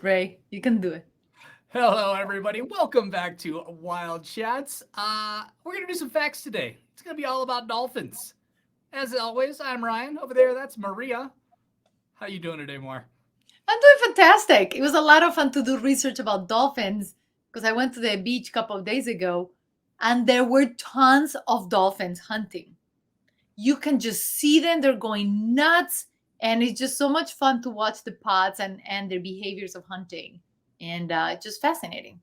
it, Ray. You can do it. Hello, everybody. Welcome back to Wild Chats. We're gonna do some facts today. It's gonna be all about dolphins. As always, I'm Ryan. Over there, that's Maria. How you doing today, Mar? I'm doing fantastic. It was a lot of fun to do research about dolphins because I went to the beach a couple of days ago and there were tons of dolphins hunting. You can just see them, they're going nuts, and it's just so much fun to watch the pods and their behaviors of hunting. And it's just fascinating.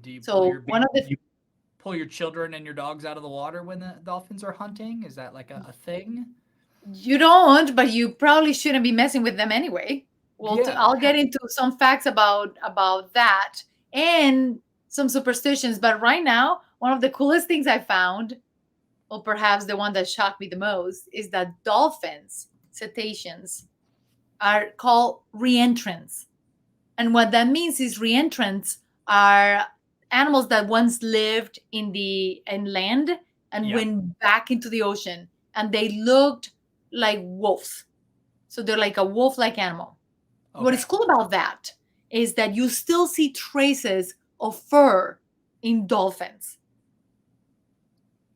Do you pull So, your one of the you pull your children and your dogs out of the water when the dolphins are hunting? Is that like a thing? You don't, but you probably shouldn't be messing with them anyway. Well, Yeah. I'll get into some facts about that and some superstitions. But right now, one of the coolest things I found, or perhaps the one that shocked me the most, is that dolphins, cetaceans, are called reentrants. And what that means is reentrants are animals that once lived in land and Yep. went back into the ocean, and they looked like wolves. So they're like a wolf-like animal. What is Okay. cool about that is that you still see traces of fur in dolphins.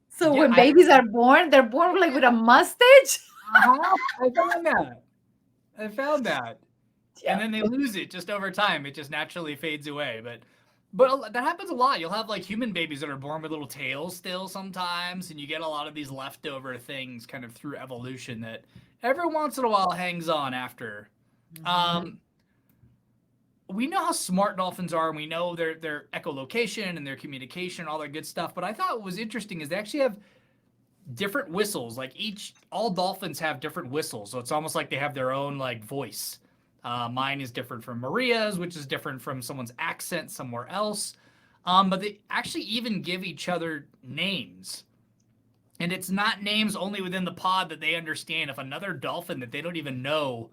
So Yeah, when I babies are born, they're born like with a mustache. uh-huh. I found that. I found that. And Yeah. then they lose it just over time. It just naturally fades away. But that happens a lot. You'll have like human babies that are born with little tails still sometimes, and you get a lot of these leftover things kind of through evolution that every once in a while hangs on after. Mhm. Um, we know how smart dolphins are, and we know their echolocation and their communication, all that good stuff. But I thought what was interesting is they actually have different whistles. Like all dolphins have different whistles, so it's almost like they have their own like voice. Mine is different from Maria's, which is different from someone's accent somewhere else. But they actually even give each other names. And it's not names only within the pod that they understand. If another dolphin that they don't even know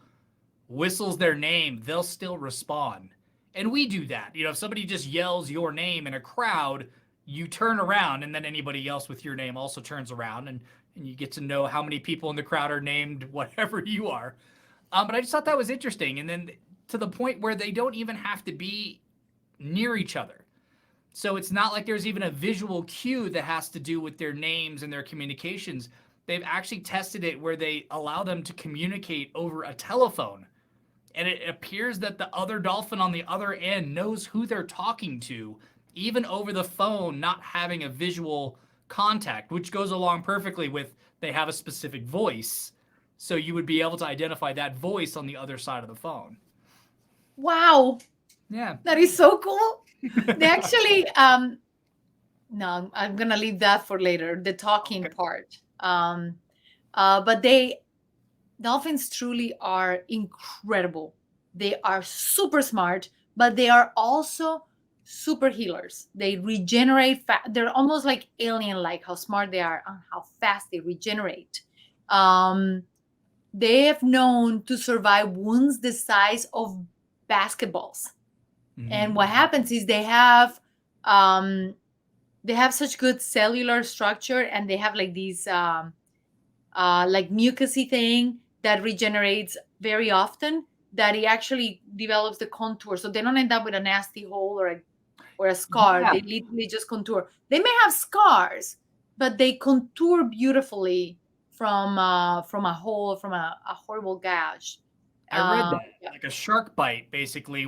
whistles their name, they'll still respond. And we do that. If somebody just yells your name in a crowd, you turn around, and then anybody else with your name also turns around, and you get to know how many people in the crowd are named whatever you are. But I just thought that was interesting. And then to the point where they don't even have to be near each other. So it's not like there's even a visual cue that has to do with their names and their communications. They've actually tested it where they allow them to communicate over a telephone. And it appears that the other dolphin on the other end knows who they're talking to, even over the phone, not having a visual contact, which goes along perfectly with they have a specific voice. So you would be able to identify that voice on the other side of the phone. Wow, Yeah. that is so cool. They actually, no, I'm gonna leave that for later. The talking Okay. part. But dolphins truly are incredible. They are super smart, but they are also super healers. They regenerate They're almost like alien-like how smart they are and how fast they regenerate. Um, they have known to survive wounds the size of basketballs. And Mm-hmm. what happens is um, they have such good cellular structure, and they have like these like mucusy thing that regenerates very often, that it actually develops the contour, so they don't end up with a nasty hole or a scar. Yeah. They literally just contour. They may have scars, but they contour beautifully from a hole, from a horrible gash. I read that. Yeah. Like a shark bite basically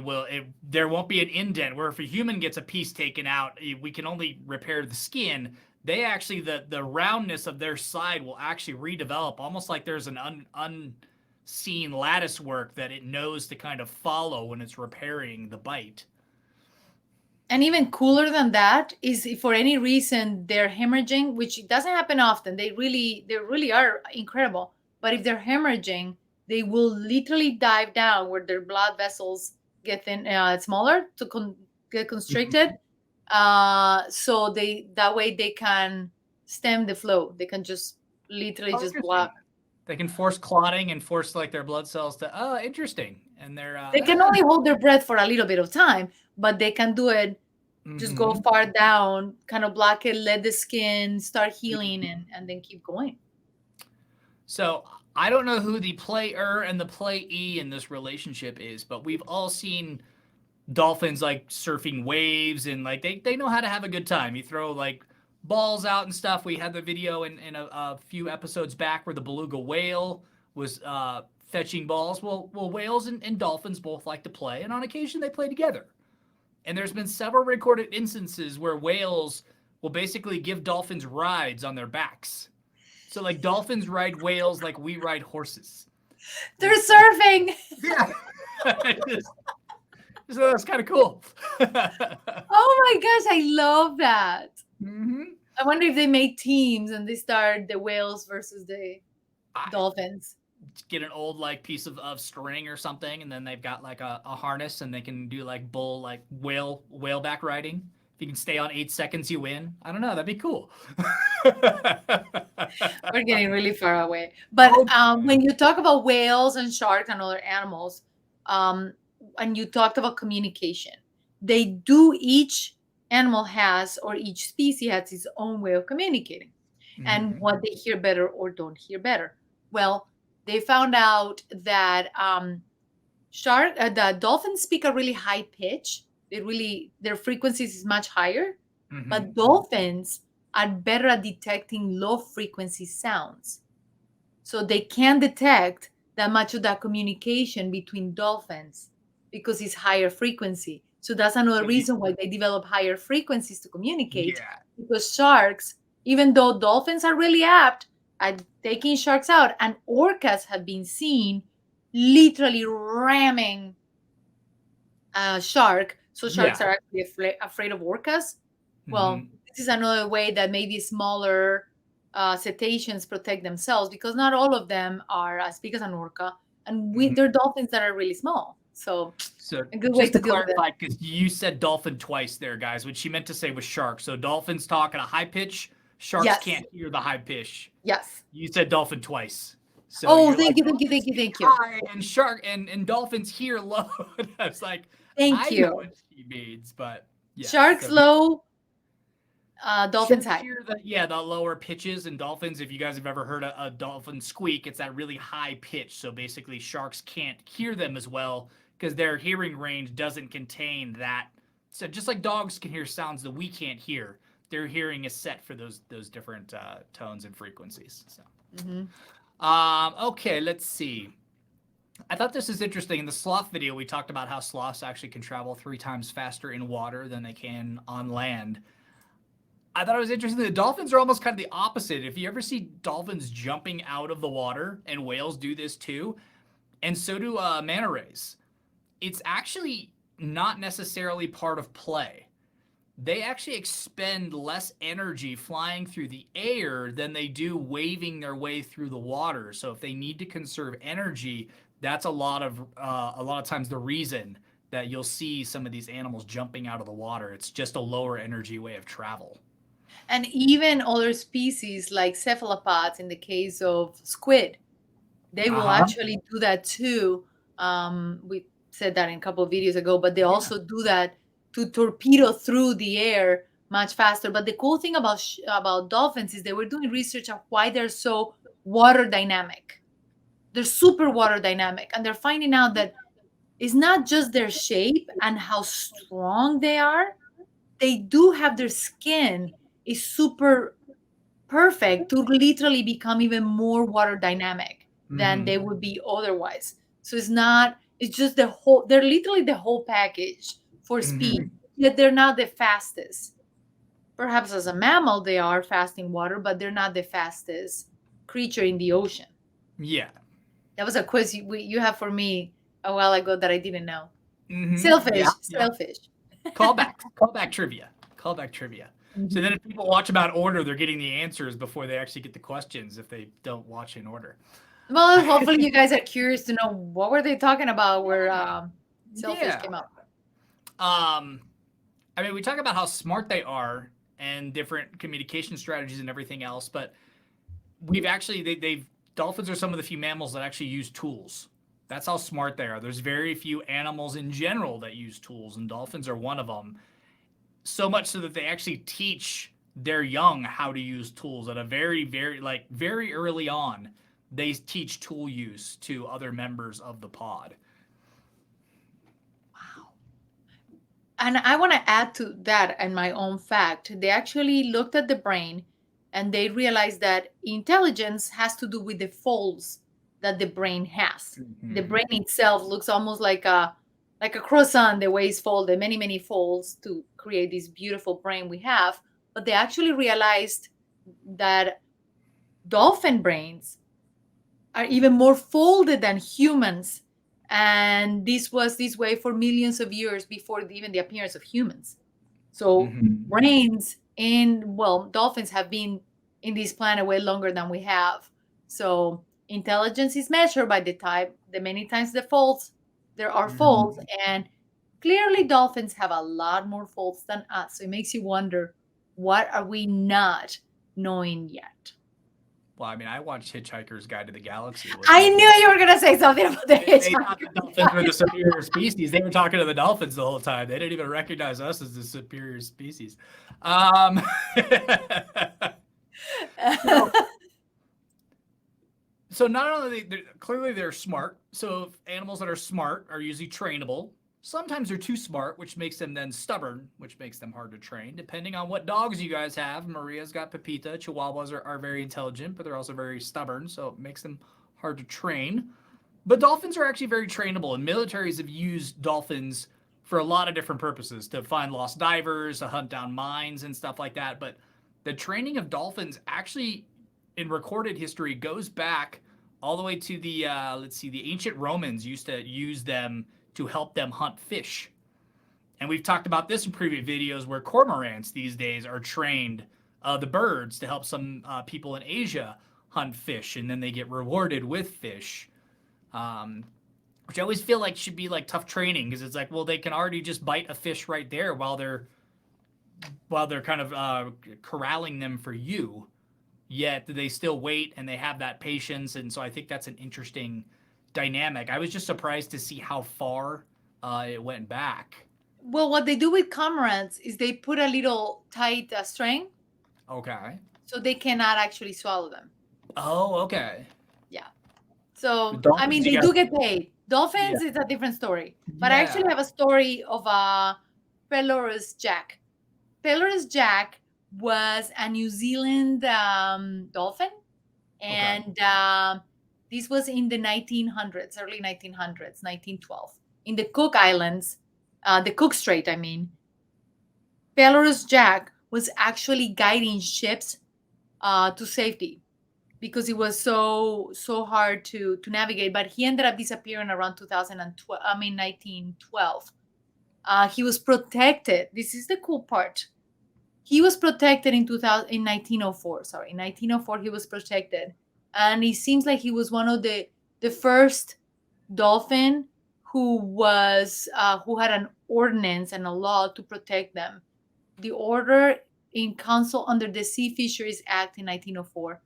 there won't be an indent where if a human gets a piece taken out, we can only repair the skin. They actually the roundness of their side will actually redevelop almost like there's an unseen lattice work that it knows to kind of follow when it's repairing the bite. And even cooler than that is if for any reason they're hemorrhaging, which doesn't happen often. They really are incredible. But if they're hemorrhaging, they will literally dive down where their blood vessels get smaller to get constricted. Mhm. So that way they can stem the flow. They can just literally Oh, just interesting. block. They can force clotting and force like their blood cells to interesting. And they're They can only hold their breath for a little bit of time, but they can do it, just go mhm. far down, kind of block it, let the skin start healing, and then keep going. So I don't know who the player and the playee in this relationship is, but we've all seen dolphins like surfing waves and like they know how to have a good time. You throw like balls out and stuff. We had the video in a few episodes back where the beluga whale was fetching balls. Well, whales and dolphins both like to play, and on occasion they play together. And there's been several recorded instances where whales will basically give dolphins rides on their backs. So like dolphins ride whales like we ride horses. They're surfing. Yeah. So that's kind of cool. Oh my gosh, I love that. Mm-hmm. I wonder if they make teams and they start the whales versus the dolphins. Get an old like piece of string or something, and then they've got like a harness, and they can do like bull like whaleback riding. If you can stay on 8 seconds, you win. I don't know. That'd be cool. We're getting really far away. But when you talk about whales and sharks and other animals, and you talked about communication, they do, each animal has, or each species has its own way of communicating, and what they hear better or don't hear better. Well, they found out that the dolphins speak a really high pitch. Their frequencies is much higher, but dolphins are better at detecting low frequency sounds. So they can detect that much of that communication between dolphins because it's higher frequency. So that's another reason why they develop higher frequencies to communicate. Yeah. Because sharks, even though dolphins are really apt at taking sharks out, and orcas have been seen literally ramming a shark. So sharks are actually afraid of orcas. Well, this is another way that maybe smaller cetaceans protect themselves, because not all of them are as big as an orca, and they're dolphins that are really small. So a good way to clarify, because you said dolphin twice there, guys. What she meant to say was shark. So dolphins talk at a high pitch. Sharks can't hear the high pitch. Yes. You said dolphin twice. So thank you. High and shark and dolphins hear low. I was like, thank you. I know what she means, but yeah. Sharks low, dolphins high. Hear the lower pitches, and dolphins, if you guys have ever heard a dolphin squeak, it's that really high pitch. So basically sharks can't hear them as well because their hearing range doesn't contain that. So just like dogs can hear sounds that we can't hear, their hearing is set for those different tones and frequencies. So okay, let's see. I thought this is interesting. In the sloth video, we talked about how sloths actually can travel 3 times faster in water than they can on land. I thought it was interesting. The dolphins are almost kind of the opposite. If you ever see dolphins jumping out of the water, and whales do this too, and so do manta rays, it's actually not necessarily part of play. They actually expend less energy flying through the air than they do waving their way through the water. So if they need to conserve energy, that's a lot of times the reason that you'll see some of these animals jumping out of the water. It's just a lower energy way of travel. And even other species like cephalopods, in the case of squid, they will actually do that too. We said that in a couple of videos ago, but they also do that to torpedo through the air much faster. But the cool thing about dolphins is they were doing research on why they're so water dynamic. They're super water dynamic, and they're finding out that it's not just their shape and how strong they are. They do have their skin is super perfect to literally become even more water dynamic than they would be otherwise. So it's just they're literally the whole package for speed, yet they're not the fastest. Perhaps as a mammal, they are fast in water, but they're not the fastest creature in the ocean. Yeah. That was a quiz you have for me a while ago that I didn't know. Selfish. Callback trivia. So then if people watch them out of order, they're getting the answers before they actually get the questions if they don't watch in order. Well, hopefully you guys are curious to know what were they talking about where selfish came up. I mean, we talk about how smart they are and different communication strategies and everything else, but we've actually, dolphins are some of the few mammals that actually use tools. That's how smart they are. There's very few animals in general that use tools, and dolphins are one of them. So much so that they actually teach their young how to use tools at a very, very early on. They teach tool use to other members of the pod. Wow. And I want to add to that and my own fact. They actually looked at the brain and they realized that intelligence has to do with the folds that the brain has. The Mhm. brain itself looks almost like a croissant, the way it's folded, many, many folds to create this beautiful brain we have. But they actually realized that dolphin brains are even more folded than humans. And this was this way for millions of years before even the appearance of humans. So Mhm. brains in, well, dolphins have been in this planet way longer than we have. So intelligence is measured by the type, the many times the folds, there are folds, Mhm. and clearly dolphins have a lot more folds than us. So it makes you wonder, what are we not knowing yet? Well, I mean, I watched Hitchhiker's Guide to the Galaxy. What I did knew you were gonna say something about the they thought the hitchhiker. dolphins were the superior species. They were talking to the dolphins the whole time. They didn't even recognize us as the superior species. Um, so, so not only clearly they're smart. So animals that are smart are usually trainable. Sometimes they're too smart, which makes them then stubborn, which makes them hard to train. Depending on what dogs you guys have, Maria's got Pepita. Chihuahuas are very intelligent, but they're also very stubborn, so it makes them hard to train. But dolphins are actually very trainable, and militaries have used dolphins for a lot of different purposes to find lost divers, to hunt down mines, and stuff like that. But the training of dolphins actually, in recorded history, goes back all the way to the let's see, the ancient Romans used to use them to help them hunt fish. And we've talked about this in previous videos where cormorants these days are trained, the birds, to help some people in Asia hunt fish, and then they get rewarded with fish. Um, which I always feel like should be like tough training because it's like, well, they can already just bite a fish right there while they're kind of corralling them for you. Yet they still wait and they have that patience, and so I think that's an interesting dynamic. I was just surprised to see how far it went back. Well, what they do with cormorants is they put a little tight string Okay. so they cannot actually swallow them. Oh, okay. Yeah. The So, I dolphins, mean, you they guys. do get paid. Yeah. Dolphins is a different story. But I actually Yeah. have a story of a Pelorus Jack. Pelorus Jack was a New Zealand dolphin, Okay. and this was in the 1900s, early 1900s, 1912, in the Cook Islands, the Cook Strait, I mean. Pelorus Jack was actually guiding ships to safety because it was so hard to navigate. But he ended up disappearing around 2012. I mean 1912. He was protected. This is the cool part. He was protected in 2000 in 1904. Sorry, in 1904 he was protected, and it seems like he was one of the first dolphin who had an ordinance and a law to protect them. The order in council under the Sea Fisheries Act in 1904.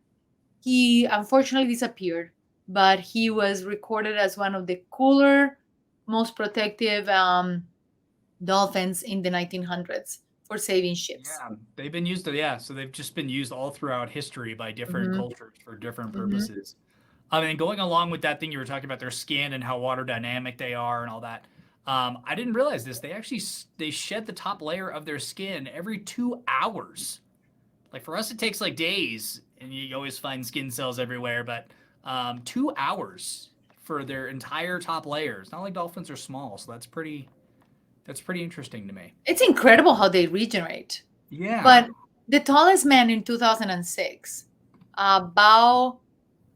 He unfortunately disappeared, but he was recorded as one of the cooler, most protective dolphins in the 1900s for saving ships. Yeah, they've been used to, yeah, so they've just been used all throughout history by different Hmm. cultures for different Hmm. purposes. I mean, going along with that thing you were talking about, their skin and how water dynamic they are and all that. I didn't realize this. They actually they shed the top layer of their skin every 2 hours. Like for us, it takes like days, and you always find skin cells everywhere. But 2 hours for their entire top layer. It's not like dolphins are small, so that's pretty interesting to me. It's incredible how they regenerate. Yeah. But the tallest man in 2006, Bao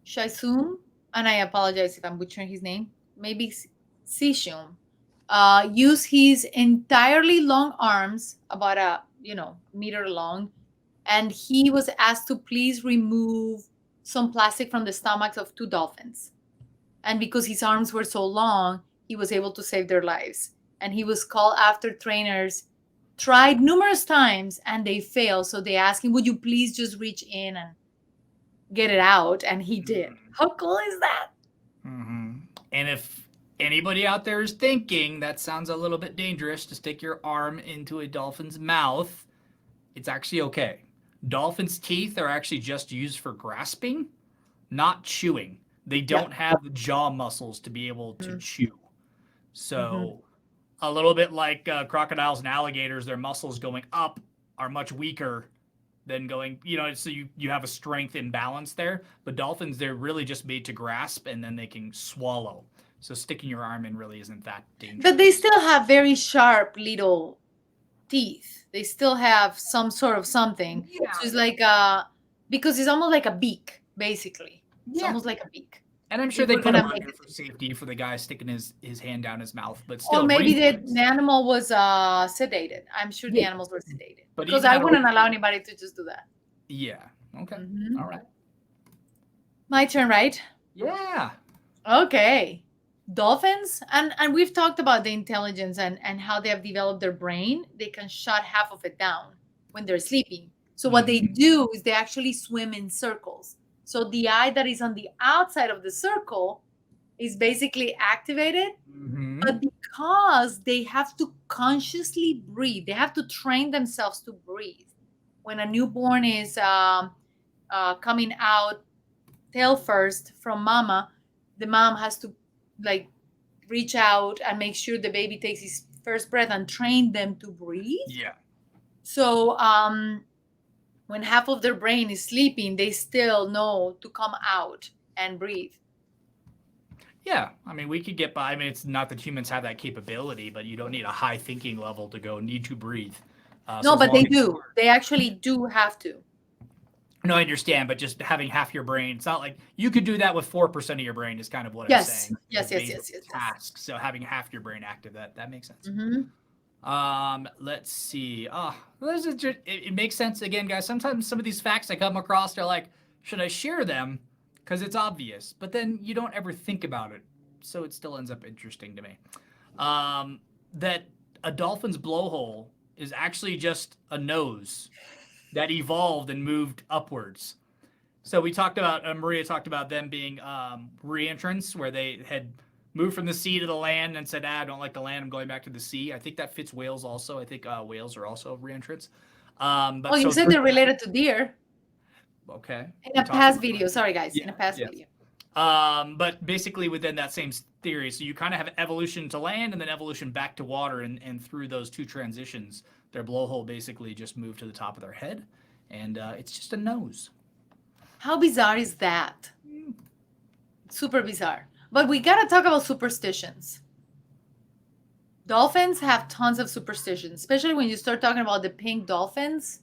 Shaisum, and I apologize if I'm butchering his name, maybe Sishum, used his entirely long arms, about a meter long, and he was asked to please remove some plastic from the stomachs of two dolphins. And because his arms were so long, he was able to save their lives. And he was called after trainers tried numerous times and they failed. So they asked him, would you please just reach in and get it out? And he did. Mhm. How cool is that? Mm-hmm. And if anybody out there is thinking that sounds a little bit dangerous to stick your arm into a dolphin's mouth, it's actually okay. Dolphins' teeth are actually just used for grasping, not chewing. They Yeah. don't have the jaw muscles to be able to Mm-hmm. chew. So a little bit like crocodiles and alligators. Their muscles going up are much weaker than going, so you have a strength imbalance there. But dolphins, they're really just made to grasp, and then they can swallow. So sticking your arm in really isn't that dangerous. But they still have very sharp little teeth. They still have some sort of something. Yeah. So it's like because it's almost like a beak, basically. It's almost like a beak. And I'm sure they put him on there for safety for the guy sticking his hand down his mouth. But still, or maybe the animal was sedated. I'm sure the animals were sedated. But because I wouldn't allow anybody to just do that. Yeah. Okay. All right. My turn, right? Yeah. Okay. Dolphins, and we've talked about the intelligence and how they have developed their brain. They can shut half of it down when they're sleeping. So what they do is they actually swim in circles. So the eye that is on the outside of the circle is basically activated. But because they have to consciously breathe, they have to train themselves to breathe. When a newborn is coming out tail first from mama, the mom has to like reach out and make sure the baby takes his first breath and train them to breathe. Yeah. So when half of their brain is sleeping, they still know to come out and breathe. Yeah, I mean, we could get by. I mean, it's not that humans have that capability, but you don't need a high thinking level to go need to breathe. No, but they do. They actually do have to. No, I understand, but just having half your brain, it's not like you could do that with 4% of your brain is kind of what I'm saying. Yes. Task. So having half your brain active, that makes sense. Let's see. It makes sense again, guys. Sometimes some of these facts I come across, they're like, should I share them? Because it's obvious, but then you don't ever think about it, so it still ends up interesting to me. That a dolphin's blowhole is actually just a nose that evolved and moved upwards. So we talked about, Maria talked about them being reentrants, where they had moved from the sea to the land and said, I don't like the land, I'm going back to the sea. I think that fits whales also. I think whales are also reentrants. But you said they're related to deer. Okay. In a past video. Sorry, guys. In a past video. But basically within that same theory, so you kind of have evolution to land and then evolution back to water, and through those two transitions, their blowhole basically just moved to the top of their head, and it's just a nose. How bizarre is that? Super bizarre. But we gotta talk about superstitions. Dolphins have tons of superstitions, especially when you start talking about the pink dolphins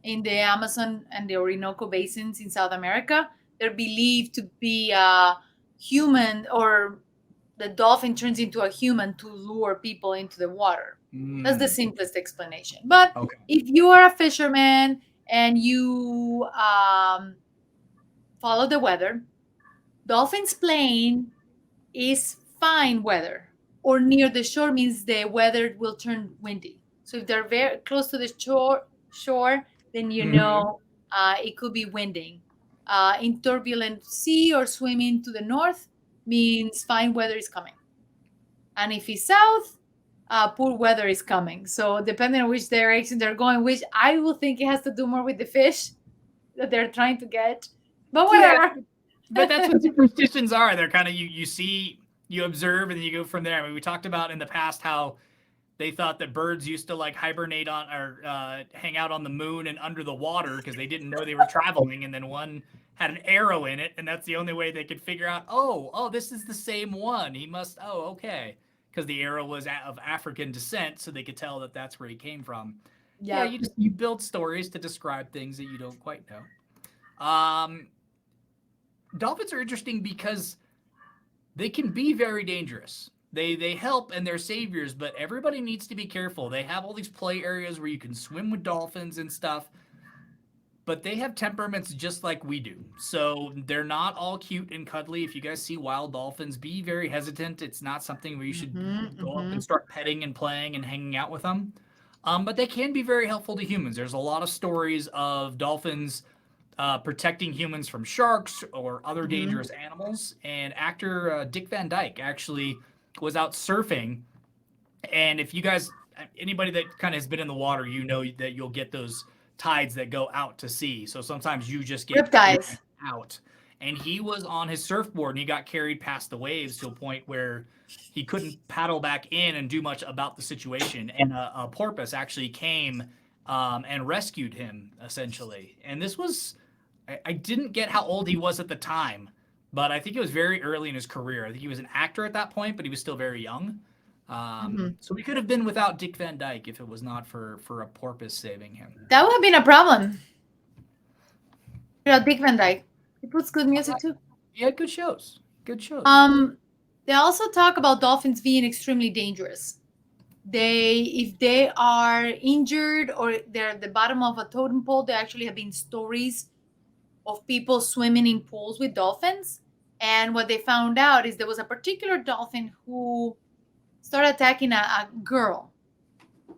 in the Amazon and the Orinoco basins in South America. They're believed to be human, or the dolphin turns into a human to lure people into the water. That's the simplest explanation. But if you are a fisherman and you follow the weather, dolphins playing is fine weather, or near the shore means the weather will turn windy. So if they're very close to the shore, then you know it could be winding. In turbulent sea or swimming to the north means fine weather is coming. And if it's south, poor weather is coming. So depending on which direction they're going, which I will think it has to do more with the fish that they're trying to get. But whatever. Yeah. But that's what superstitions are. They're kind of, you see, you observe, and then you go from there. I mean, we talked about in the past how they thought that birds used to like hibernate on or hang out on the moon and under the water because they didn't know they were traveling. And then one had an arrow in it, and that's the only way they could figure out, oh, this is the same one. He must, okay. Because the arrow was of African descent, so they could tell that that's where he came from. Yeah, you build stories to describe things that you don't quite know. Dolphins are interesting because they can be very dangerous. They help and they're saviors, but everybody needs to be careful. They have all these play areas where you can swim with dolphins and stuff, but they have temperaments just like we do. So they're not all cute and cuddly. If you guys see wild dolphins, be very hesitant. It's not something where you should go up and start petting and playing and hanging out with them. But they can be very helpful to humans. There's a lot of stories of dolphins protecting humans from sharks or other dangerous animals. And actor Dick Van Dyke actually was out surfing. And if you guys, anybody that kind of has been in the water, you know that you'll get those tides that go out to sea. So sometimes you just get riptides out. and he was on his surfboard and he got carried past the waves to a point where he couldn't paddle back in and do much about the situation. And a porpoise actually came and rescued him essentially. And this was, I didn't get how old he was at the time, but I think it was very early in his career. I think he was an actor at that point, but he was still very young. Mhm. So we could have been without Dick Van Dyke if it was not for a porpoise saving him. That would have been a problem. Yeah, Dick Van Dyke. He puts good music too. Yeah, good shows. Good shows. They also talk about dolphins being extremely dangerous. If they are injured or they're at the bottom of a totem pole, there actually have been stories of people swimming in pools with dolphins. And what they found out is there was a particular dolphin who started attacking a girl.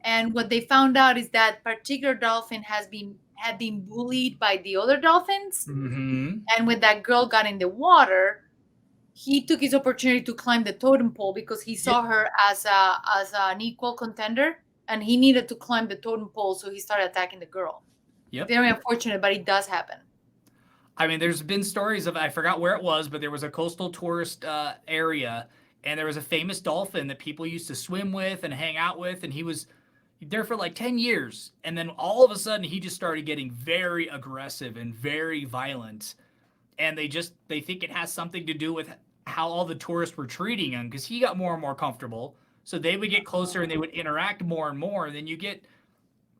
And what they found out is that particular dolphin had been bullied by the other dolphins. Mm-hmm. And when that girl got in the water, he took his opportunity to climb the totem pole because he saw her as an equal contender, and he needed to climb the totem pole, so he started attacking the girl. Yep. Very unfortunate, but it does happen. I mean, there's been stories of, I forgot where it was, but there was a coastal tourist area, and there was a famous dolphin that people used to swim with and hang out with, and he was there for like 10 years. And then all of a sudden, he just started getting very aggressive and very violent. And they think it has something to do with how all the tourists were treating him, because he got more and more comfortable. So they would get closer and they would interact more and more. And then you get,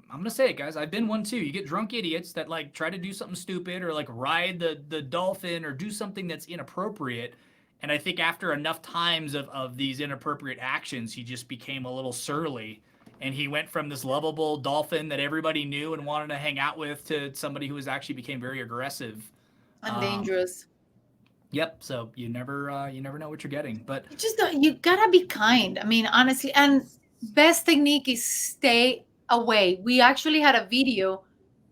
I'm gonna say it, guys, I've been one too. You get drunk idiots that like try to do something stupid or like ride the dolphin or do something that's inappropriate. And I think after enough times of these inappropriate actions, he just became a little surly. And he went from this lovable dolphin that everybody knew and wanted to hang out with to somebody who actually became very aggressive And dangerous. Yep. So you never know what you're getting. But You gotta be kind. I mean, honestly, and best technique is stay away. We actually had a video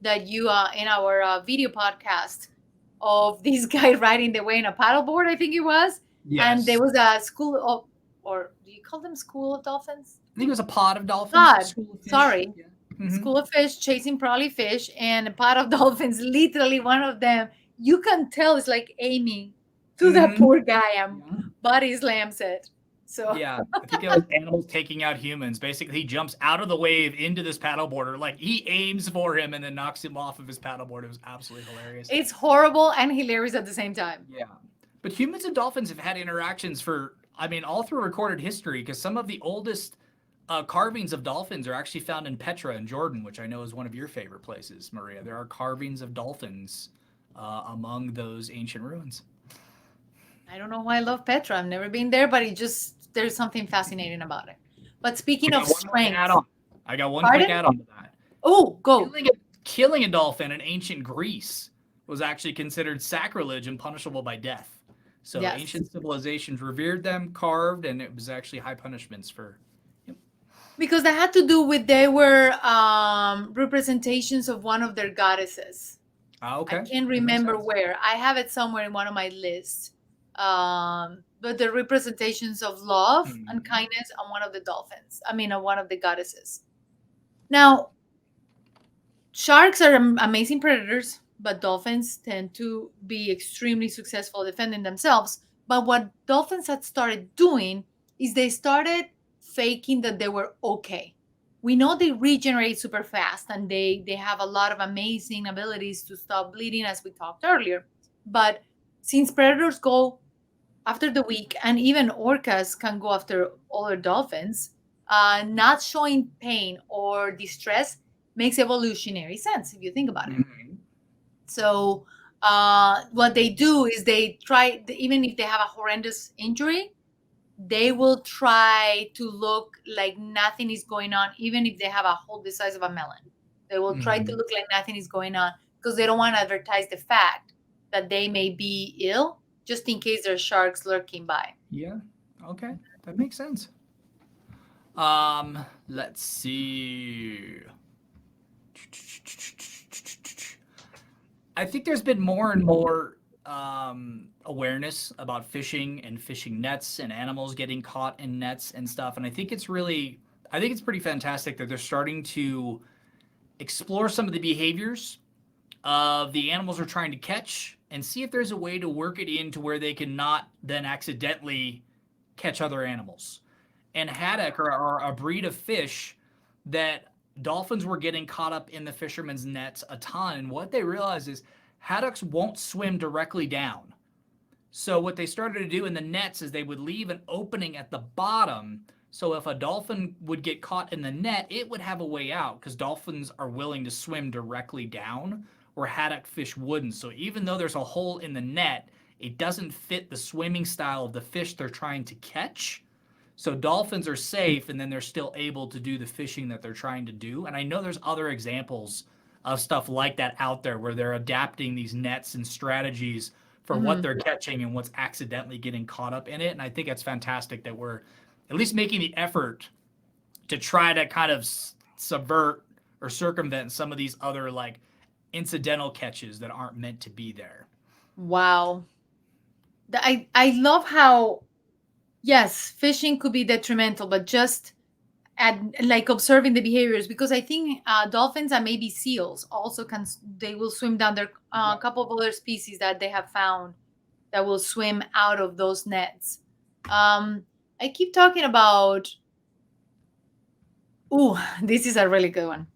that you in our video podcast of this guy riding the way in a paddleboard, I think it was. yes. And there was a school of, or do you call them school of dolphins? I think it was a pod of dolphins. Pod. School of fish. Sorry. Yeah. Mm-hmm. School of fish chasing probably fish, and a pod of dolphins. Literally, one of them, you can tell, is like aiming to that poor guy and body slams it. So yeah, I think it was animals taking out humans. Basically, he jumps out of the wave into this paddleboarder, like he aims for him and then knocks him off of his paddleboard. It was absolutely hilarious. It's horrible and hilarious at the same time. Yeah, but humans and dolphins have had interactions for, I mean, all through recorded history, because some of the oldest carvings of dolphins are actually found in Petra in Jordan, which I know is one of your favorite places, Maria. There are carvings of dolphins among those ancient ruins. I don't know why I love Petra. I've never been there, but there's something fascinating about it. But speaking of strength, I got one quick add-on to that. Oh, go. Killing a dolphin in ancient Greece was actually considered sacrilege and punishable by death. So ancient civilizations revered them, carved, and it was actually high punishments for. Yep. Because that had to do with they were representations of one of their goddesses. Okay. I can't remember where. I have it somewhere in one of my lists. But the representations of love and kindness on one of the dolphins. I mean, on one of the goddesses. Now, sharks are amazing predators, but dolphins tend to be extremely successful defending themselves. But what dolphins had started doing is they started faking that they were okay. We know they regenerate super fast and they have a lot of amazing abilities to stop bleeding, as we talked earlier. But since predators go after the weak, and even orcas can go after other dolphins, not showing pain or distress makes evolutionary sense if you think about it. So what they do is they try, even if they have a horrendous injury, they will try to look like nothing is going on, even if they have a hole the size of a melon. They will try to look like nothing is going on because they don't want to advertise the fact that they may be ill, just in case there's sharks lurking by. Yeah. Okay. That makes sense. Let's see. I think there's been more and more awareness about fishing and fishing nets and animals getting caught in nets and stuff. And I think it's pretty fantastic that they're starting to explore some of the behaviors of the animals they're trying to catch and see if there's a way to work it into where they can not then accidentally catch other animals. And haddock are a breed of fish that dolphins were getting caught up in the fishermen's nets a ton. And what they realized is haddocks won't swim directly down. So what they started to do in the nets is they would leave an opening at the bottom. So if a dolphin would get caught in the net, it would have a way out because dolphins are willing to swim directly down where haddock fish wouldn't. So even though there's a hole in the net, it doesn't fit the swimming style of the fish they're trying to catch. So dolphins are safe and then they're still able to do the fishing that they're trying to do. And I know there's other examples of stuff like that out there where they're adapting these nets and strategies for what they're catching and what's accidentally getting caught up in it. And I think it's fantastic that we're at least making the effort to try to kind of subvert or circumvent some of these other like incidental catches that aren't meant to be there. Wow. I love how, yes, fishing could be detrimental, but just at like observing the behaviors, because I think dolphins and maybe seals also they will swim down. There a couple of other species that they have found that will swim out of those nets. I keep talking about, this is a really good one.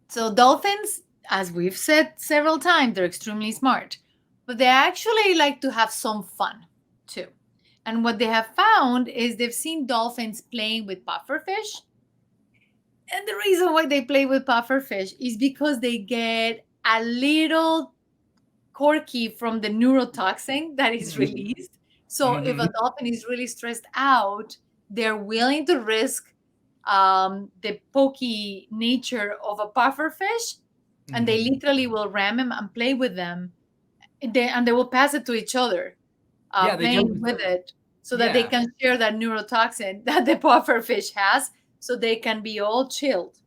So dolphins, as we've said several times, they're extremely smart, but they actually like to have some fun too. And what they have found is they've seen dolphins playing with pufferfish. And the reason why they play with pufferfish is because they get a little quirky from the neurotoxin that is released. So if a dolphin is really stressed out, they're willing to risk the pokey nature of a pufferfish, and they literally will ram them and play with them. And they will pass it to each other, playing with it, so that they can share that neurotoxin that the pufferfish has, so they can be all chilled.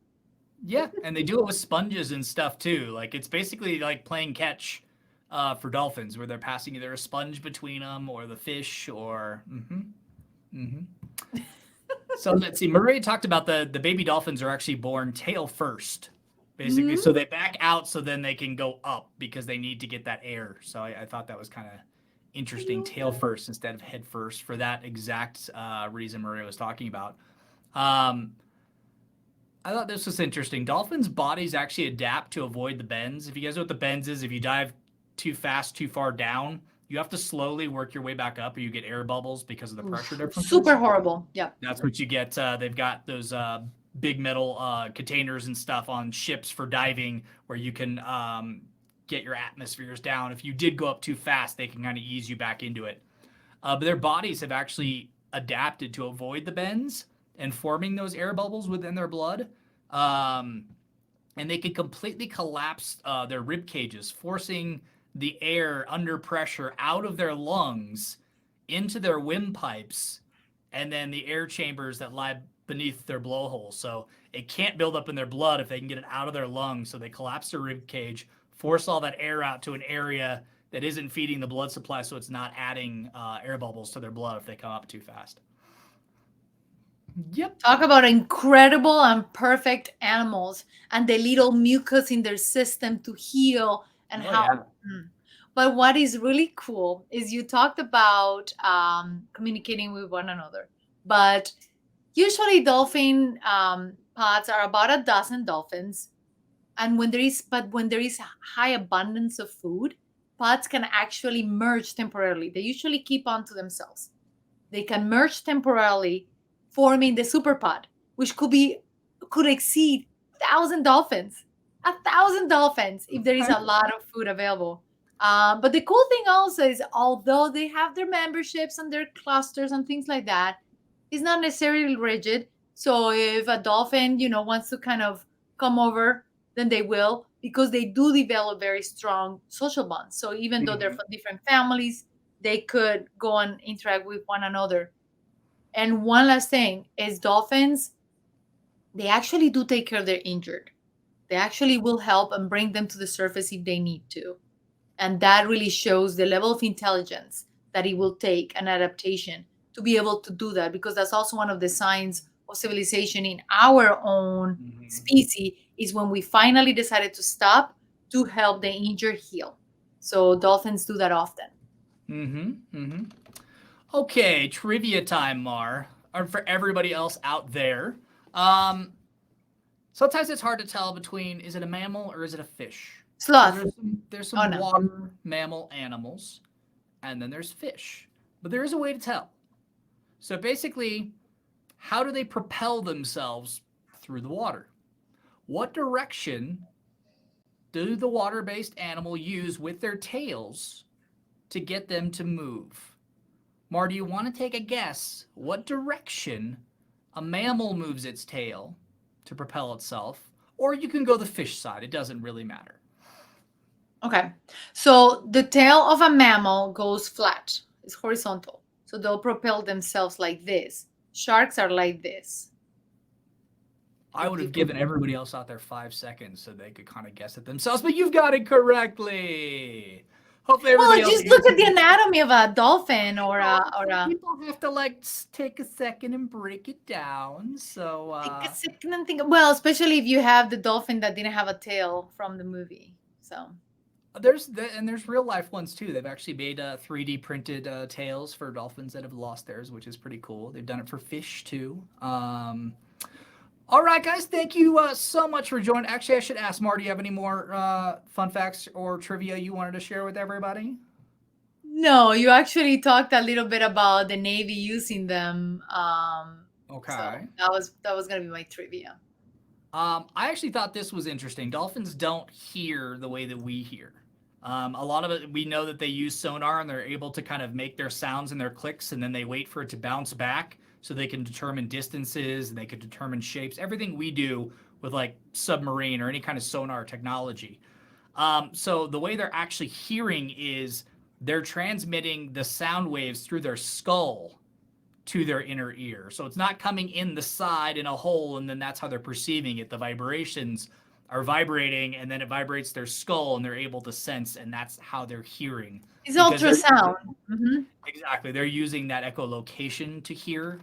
Yeah, and they do it with sponges and stuff too. Like it's basically like playing catch for dolphins, where they're passing either a sponge between them or the fish, or. So let's see. Murray talked about the baby dolphins are actually born tail first, basically. So they back out so then they can go up because they need to get that air. So I thought that was kind of interesting, tail first instead of head first, for that exact reason Maria was talking about. I thought this was interesting. Dolphins' bodies actually adapt to avoid the bends. If you guys know what the bends is, if you dive too fast, too far down, you have to slowly work your way back up or you get air bubbles because of the pressure difference. Super horrible. Yeah. That's what you get. They've got those big metal containers and stuff on ships for diving where you can get your atmospheres down. If you did go up too fast, they can kind of ease you back into it. But their bodies have actually adapted to avoid the bends and forming those air bubbles within their blood. And they can completely collapse their rib cages, forcing the air under pressure out of their lungs into their windpipes, and then the air chambers that lie beneath their blowhole. So it can't build up in their blood if they can get it out of their lungs. So they collapse their rib cage, force all that air out to an area that isn't feeding the blood supply, so it's not adding air bubbles to their blood if they come up too fast. Yep. Talk about incredible and perfect animals and the little mucus in their system to heal and how. Yeah. But what is really cool is you talked about communicating with one another. But usually dolphin pods are about a dozen dolphins. And when there is high abundance of food, pods can actually merge temporarily. They usually keep on to themselves. They can merge temporarily, forming the superpod, which could exceed 1,000 dolphins. 1,000 dolphins if there is a lot of food available. But the cool thing also is, although they have their memberships and their clusters and things like that, it's not necessarily rigid. So if a dolphin, wants to kind of come over, then they will, because they do develop very strong social bonds. So even though they're from different families, they could go and interact with one another. And one last thing is dolphins, they actually do take care of their injured. They actually will help and bring them to the surface if they need to. And that really shows the level of intelligence that it will take, an adaptation, to be able to do that, because that's also one of the signs of civilization in our own species, is when we finally decided to stop to help the injured heal. So dolphins do that often. Okay, trivia time, Mar. Or for everybody else out there. Um, Sometimes it's hard to tell between is it a mammal or is it a fish? Because Sloth. there's Oh some no. water mammal animals, and then there's fish. But there is a way to tell. So basically, how do they propel themselves through the water? What direction do the water-based animal use with their tails to get them to move? Mar, do you want to take a guess what direction a mammal moves its tail to propel itself? Or you can go the fish side. It doesn't really matter. Okay. So the tail of a mammal goes flat. It's horizontal. So they'll propel themselves like this. Sharks are like this. I would have given everybody else out there 5 seconds so they could kind of guess it themselves, but you've got it correctly. Hopefully Well, everybody else. just look at the anatomy of a dolphin or a. People have to like take a second and break it down. So Take a second and think. Well, especially if you have the dolphin that didn't have a tail from the movie. So there's real life ones too. They've actually made 3D printed tails for dolphins that have lost theirs, which is pretty cool. They've done it for fish too. All right, guys, thank you so much for joining. Actually, I should ask Mar, do you have any more fun facts or trivia you wanted to share with everybody? no, you actually talked a little bit about the Navy using them. Okay. So that was gonna be my trivia. I actually thought this was interesting. Dolphins don't hear the way that we hear. A lot of it, we know that they use sonar and they're able to kind of make their sounds and their clicks, and then they wait for it to bounce back so they can determine distances and they can determine shapes. Everything we do with like submarine or any kind of sonar technology. So the way they're actually hearing is they're transmitting the sound waves through their skull to their inner ear. So it's not coming in the side in a hole and then that's how they're perceiving it. The vibrations are vibrating and then it vibrates their skull and they're able to sense, and that's how they're hearing. It's ultrasound. Exactly. They're using that echolocation to hear,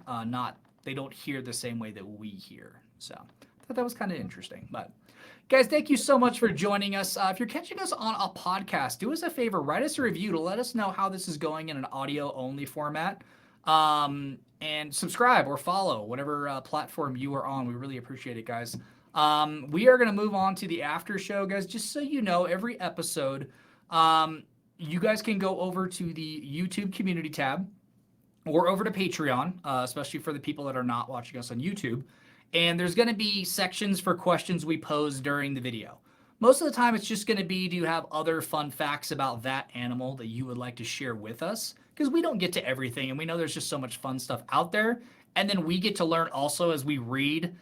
they don't hear the same way that we hear. So I thought that was kind of interesting. But guys, thank you so much for joining us. If you're catching us on a podcast, do us a favor, write us a review to let us know how this is going in an audio only format. And subscribe or follow whatever platform you are on. We really appreciate it, guys. We are going to move on to the after show, guys. Just so you know, every episode, you guys can go over to the YouTube community tab or over to Patreon, especially for the people that are not watching us on YouTube. And there's going to be sections for questions we pose during the video. Most of the time, it's just going to be, do you have other fun facts about that animal that you would like to share with us? Because we don't get to everything, and we know there's just so much fun stuff out there. And then we get to learn also as we read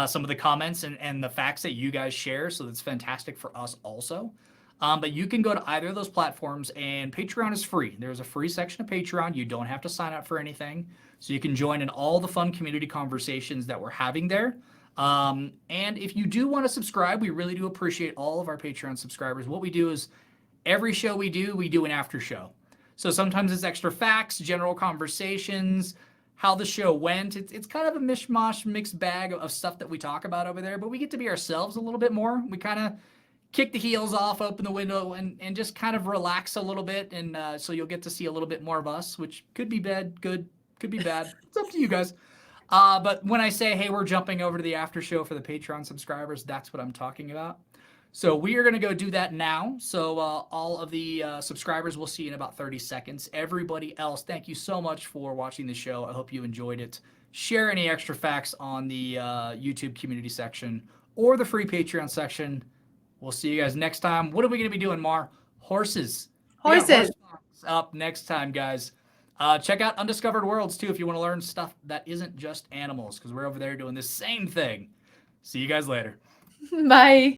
some of the comments and the facts that you guys share. So that's fantastic for us also. But you can go to either of those platforms, and Patreon is free. There's a free section of Patreon. You don't have to sign up for anything. So you can join in all the fun community conversations that we're having there. And if you do want to subscribe, we really do appreciate all of our Patreon subscribers. What we do is every show we do an after show. So sometimes it's extra facts, general conversations, how the show went. It's kind of a mishmash, mixed bag of stuff that we talk about over there, but we get to be ourselves a little bit more. We kind of kick the heels off, open the window, and just kind of relax a little bit. And so you'll get to see a little bit more of us, which could be bad, good, could be bad. It's up to you guys. But when I say, hey, we're jumping over to the after show for the Patreon subscribers, that's what I'm talking about. So we are going to go do that now. So all of the subscribers will see in about 30 seconds. Everybody else, thank you so much for watching the show. I hope you enjoyed it. Share any extra facts on the YouTube community section or the free Patreon section. We'll see you guys next time. What are we going to be doing, Mar? Horses. Horses. Up next time, guys. Check out Undiscovered Worlds, too, if you want to learn stuff that isn't just animals, because we're over there doing the same thing. See you guys later. Bye.